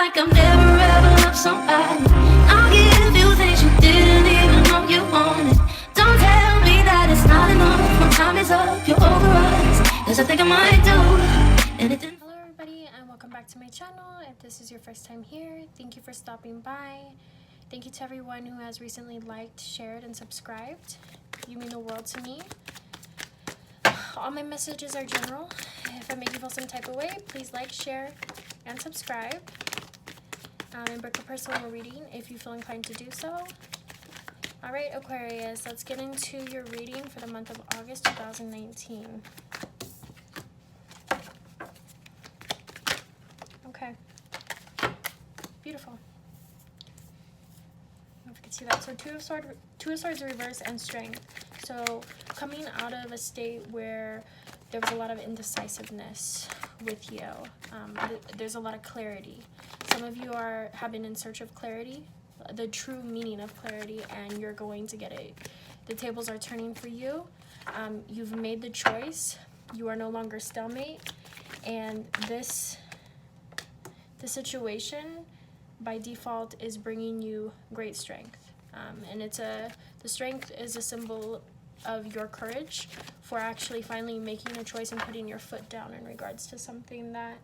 like I've never ever loved somebody. I'll give you things you didn't even know you wanted. Don't tell me that it's not enough. When time is up, you're over us. Cause I think I might do anything. Hello everybody and welcome back to my channel. If this is your first time here, thank you for stopping by. Thank you to everyone who has recently liked, shared, and subscribed. You mean the world to me. All my messages are general. If I make you feel some type of way, please like, share, and subscribe. And book a personal reading if you feel inclined to do so. Alright, Aquarius, let's get into your reading for the month of August 2019. Okay. Beautiful. I don't know if you can see that. So two of swords reverse and strength. So coming out of a state where there was a lot of indecisiveness with you, there's a lot of clarity. Some of you have been in search of clarity, the true meaning of clarity, and you're going to get it. The tables are turning for you. You've made the choice. You are no longer stalemate, and the situation by default is bringing you great strength, and the strength is a symbol of your courage for actually finally making a choice and putting your foot down in regards to something that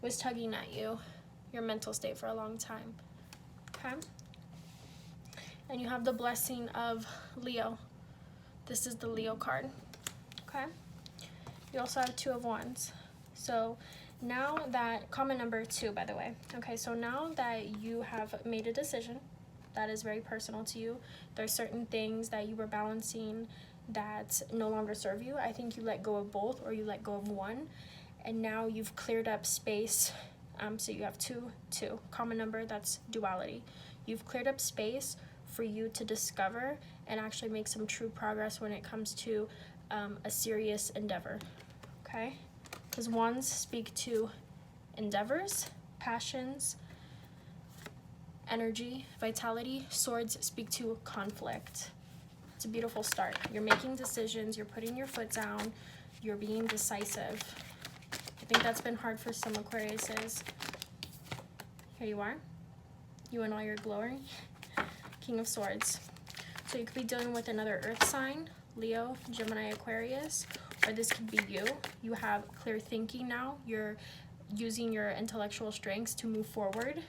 was tugging at you, your mental state, for a long time. Okay, and you have the blessing of Leo. This is the Leo card. Okay, you also have Two of Wands. So now that, common number 2, by the way. Okay, so now that you have made a decision that is very personal to you, there's certain things that you were balancing that no longer serve you. I think you let go of both, or you let go of one, and now you've cleared up space. So you have 2, common number, that's duality. You've cleared up space for you to discover and actually make some true progress when it comes to a serious endeavor. Okay, because wands speak to endeavors, passions, energy, vitality. Swords speak to conflict. It's a beautiful start. You're making decisions, you're putting your foot down, you're being decisive. I think that's been hard for some Aquariuses. Here you are. You and all your glory. King of Swords. So you could be dealing with another earth sign, Leo, Gemini, Aquarius, or this could be you. You have clear thinking now. You're using your intellectual strengths to move forward.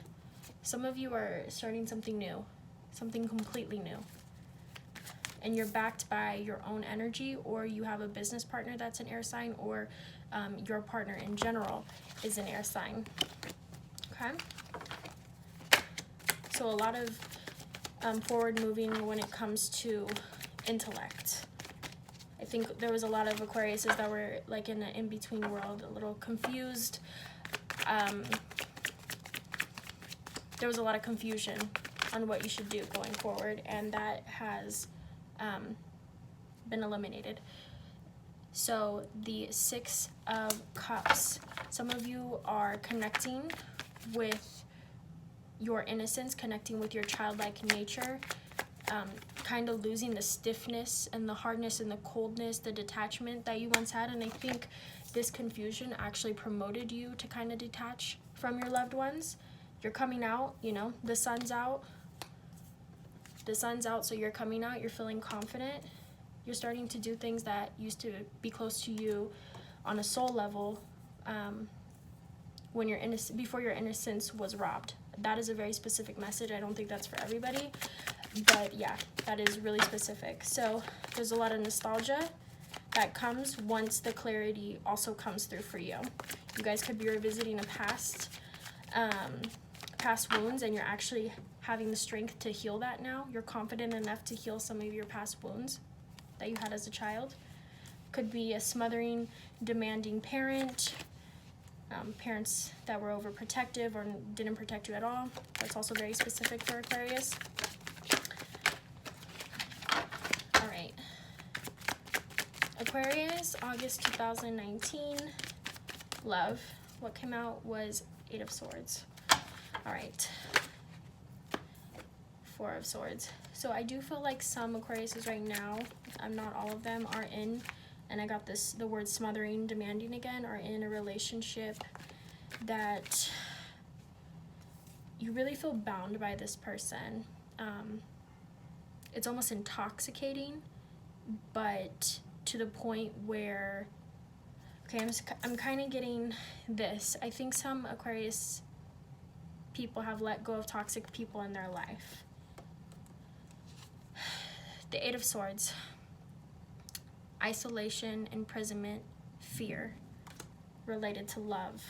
Some of you are starting something new, something completely new. And you're backed by your own energy, or you have a business partner that's an air sign, or your partner in general is an air sign. Okay? So a lot of forward moving when it comes to intellect. I think there was a lot of Aquariuses that were like in an in-between world, a little confused. There was a lot of confusion on what you should do going forward, and that has been eliminated. So the 6 of Cups. Some of you are connecting with your innocence, connecting with your childlike nature, kind of losing the stiffness and the hardness and the coldness, the detachment that you once had. And I think this confusion actually promoted you to kind of detach from your loved ones. You're coming out, you know, the sun's out. The sun's out, so you're coming out, you're feeling confident. You're starting to do things that used to be close to you on a soul level when before your innocence was robbed. That is a very specific message. I don't think that's for everybody, but yeah, that is really specific. So there's a lot of nostalgia that comes once the clarity also comes through for you. You guys could be revisiting a past wounds, and you're actually having the strength to heal that now. You're confident enough to heal some of your past wounds that you had as a child. Could be a smothering, demanding parent, parents that were overprotective or didn't protect you at all. That's also very specific for Aquarius. All right. Aquarius, August 2019. Love. What came out was 8 of Swords. All right. 4 of Swords. So I do feel like some Aquariuses right now, not all of them, are in, and I got the word smothering, demanding again, are in a relationship that you really feel bound by this person. It's almost intoxicating, but to the point where, okay, I'm kind of getting this. I think some Aquarius people have let go of toxic people in their life. The Eight of Swords. Isolation, imprisonment, fear related to love.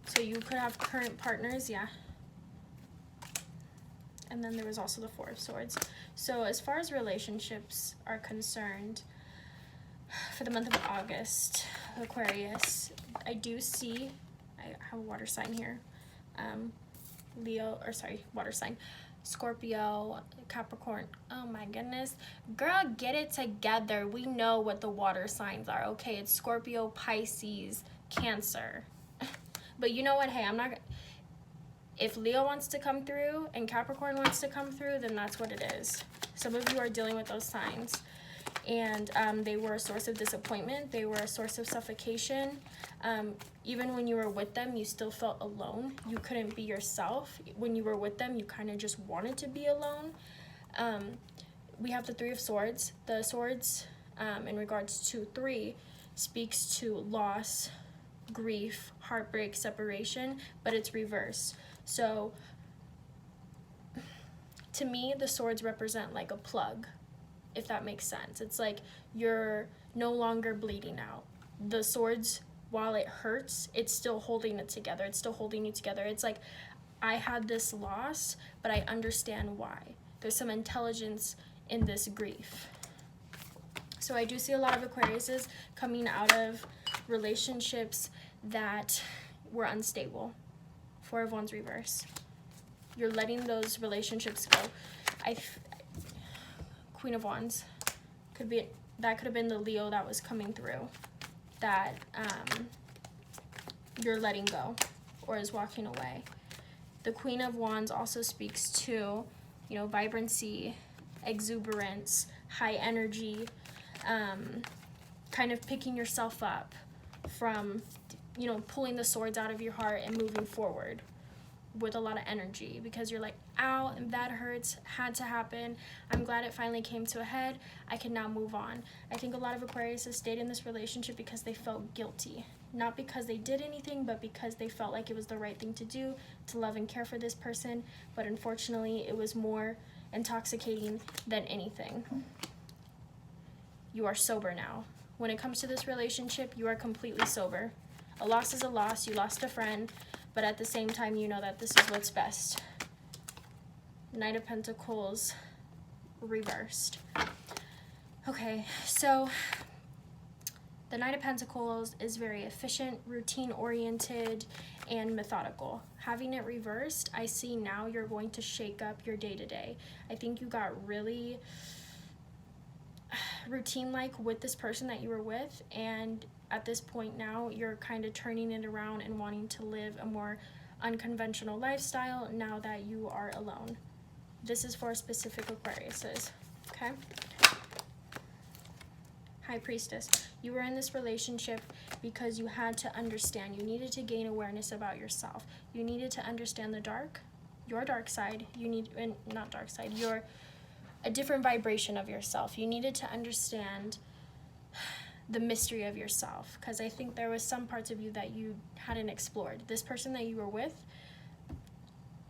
So you could have current partners, yeah. And then there was also the Four of Swords. So as far as relationships are concerned, for the month of August, Aquarius, I do see, I have a water sign here, water sign, Scorpio, Capricorn. Oh my goodness. Girl, get it together. We know what the water signs are, okay? It's Scorpio, Pisces, Cancer. But you know what? Hey, I'm not... If Leo wants to come through and Capricorn wants to come through, then that's what it is. Some of you are dealing with those signs. And they were a source of disappointment. They were a source of suffocation. Even when you were with them, you still felt alone. You couldn't be yourself. When you were with them, you kind of just wanted to be alone. We have the Three of Swords. The swords, in regards to 3, speaks to loss, grief, heartbreak, separation, but it's reverse. So to me, the swords represent like a plug, if that makes sense. It's like you're no longer bleeding out. The swords, while it hurts, it's still holding it together. It's still holding you together. It's like, I had this loss, but I understand why. There's some intelligence in this grief. So I do see a lot of Aquariuses coming out of relationships that were unstable. Four of Wands reverse. You're letting those relationships go. Queen of Wands could have been the Leo that was coming through, that you're letting go or is walking away. The Queen of Wands also speaks to, you know, vibrancy, exuberance, high energy, kind of picking yourself up from, you know, pulling the swords out of your heart and moving forward with a lot of energy, because you're like, ow, and that hurts, had to happen. I'm glad it finally came to a head. I can now move on. I think a lot of Aquarius have stayed in this relationship because they felt guilty. Not because they did anything, but because they felt like it was the right thing to do, to love and care for this person. But unfortunately, it was more intoxicating than anything. You are sober now. When it comes to this relationship, you are completely sober. A loss is a loss. You lost a friend, but at the same time, you know that this is what's best. Knight of Pentacles reversed. Okay, so the Knight of Pentacles is very efficient, routine-oriented, and methodical. Having it reversed, I see now you're going to shake up your day-to-day. I think you got really routine-like with this person that you were with, and at this point now, you're kind of turning it around and wanting to live a more unconventional lifestyle now that you are alone. This is for specific Aquariuses, okay? High Priestess. You were in this relationship because you had to understand. You needed to gain awareness about yourself. You needed to understand the dark, your dark side. Not dark side, your a different vibration of yourself. You needed to understand the mystery of yourself, because I think there was some parts of you that you hadn't explored. This person that you were with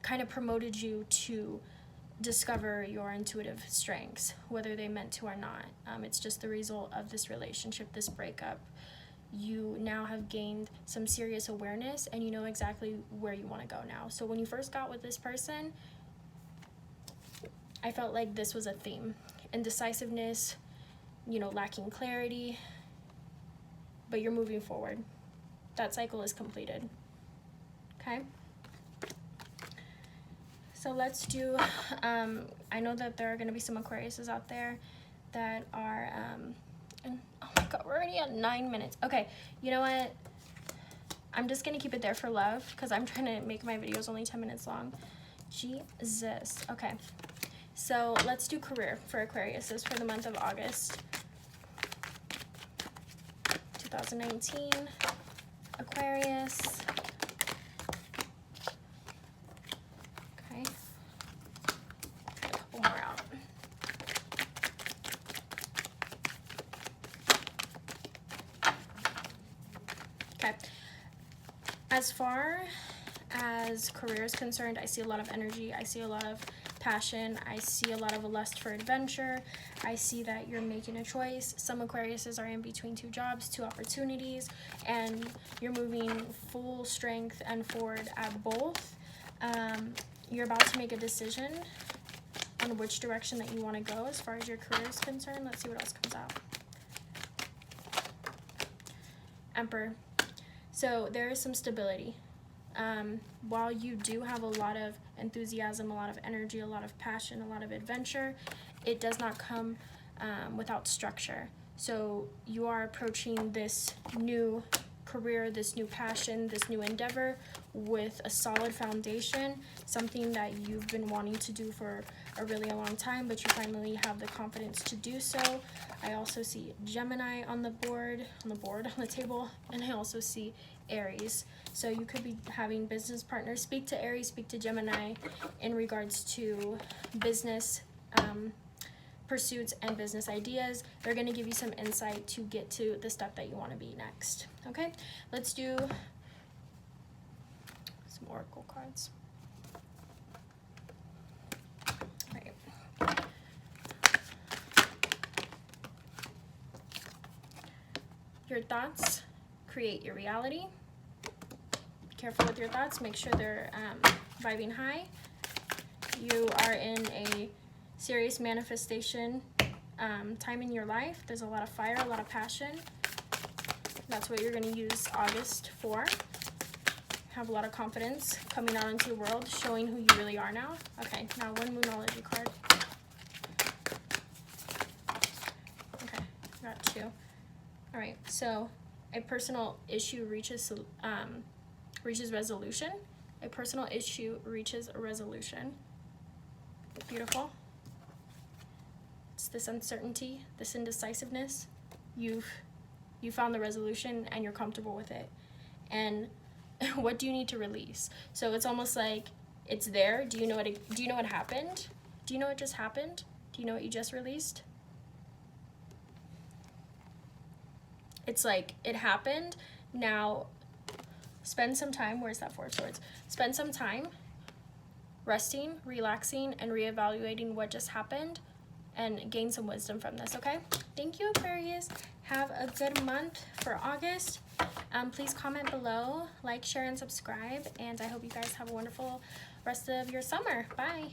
kind of promoted you to discover your intuitive strengths, whether they meant to or not. It's just the result of this relationship, this breakup. You now have gained some serious awareness and you know exactly where you want to go now. So when you first got with this person, I felt like this was a theme. Indecisiveness, you know, lacking clarity, but you're moving forward. That cycle is completed, okay? So let's do, I know that there are gonna be some Aquariuses out there that are, and oh my God, we're already at 9 minutes. Okay, you know what? I'm just gonna keep it there for love, because I'm trying to make my videos only 10 minutes long. Jesus, okay. So let's do career for Aquariuses for the month of August. 2019, Aquarius. As far as career is concerned, I see a lot of energy, I see a lot of passion, I see a lot of a lust for adventure. I see that you're making a choice. Some Aquariuses are in between two jobs, two opportunities, and you're moving full strength and forward at both. You're about to make a decision on which direction that you want to go as far as your career is concerned. Let's see what else comes out. Emperor. So there is some stability. While you do have a lot of enthusiasm, a lot of energy, a lot of passion, a lot of adventure, it does not come without structure. So you are approaching this new career, this new passion, this new endeavor with a solid foundation, something that you've been wanting to do for a really long time, but you finally have the confidence to do so. I also see Gemini on the table, and I also see Aries. So you could be having business partners. Speak to Aries, speak to Gemini in regards to business pursuits and business ideas. They're going to give you some insight to get to the step that you want to be next. Okay, let's do some oracle cards. All right. Your thoughts create your reality. Be careful with your thoughts. Make sure they're vibing high. You are in a serious manifestation time in your life. There's a lot of fire, a lot of passion. That's what you're going to use August for. Have a lot of confidence coming out into the world, showing who you really are now. Okay, now one Moonology card. Okay, got two. All right, so a personal issue reaches resolution. A personal issue reaches a resolution. Beautiful. It's this uncertainty, this indecisiveness. You found the resolution and you're comfortable with it. And what do you need to release? So it's almost like it's there. Do you know what happened? Do you know what just happened? Do you know what you just released? It's like it happened. Now spend some time. Where's that Four of Swords? Spend some time resting, relaxing, and reevaluating what just happened, and gain some wisdom from this, okay? Thank you, Aquarius. Have a good month for August. Please comment below, like, share, and subscribe, and I hope you guys have a wonderful rest of your summer. Bye.